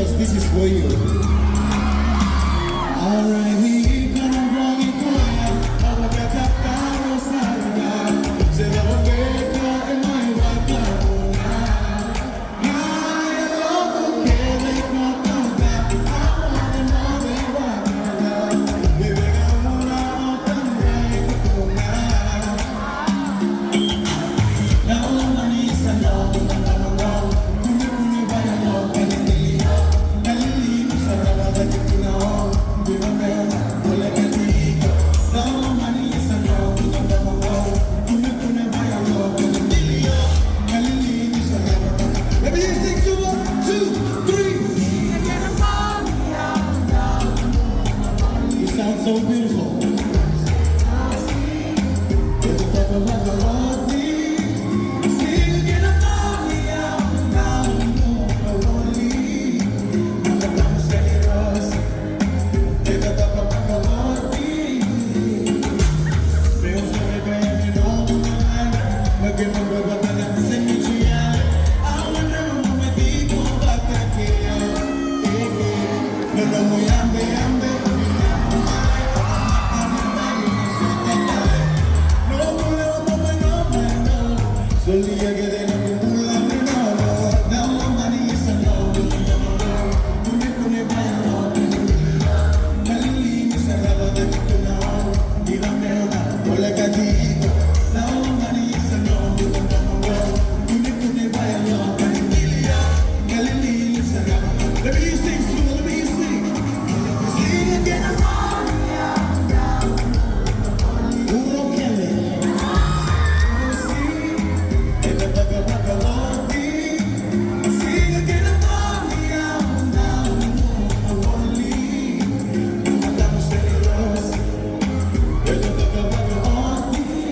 Precious, this is for you. Alright, we gonna roll it quiet. I will get up down, side. Say that we're better in my right now. I love the kid, they can't come back. I want them all, they want my love. Baby, I wanna open right now. Now, money is a love. So beautiful.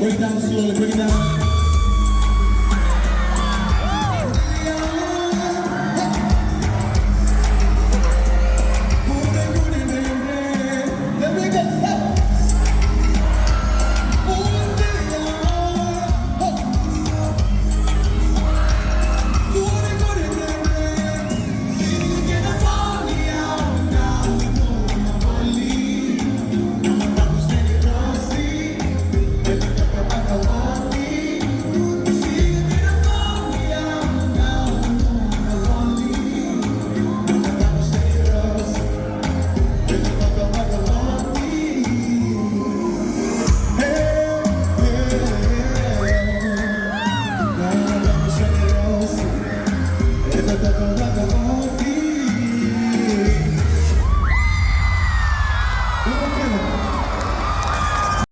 Break it down slowly, break it down.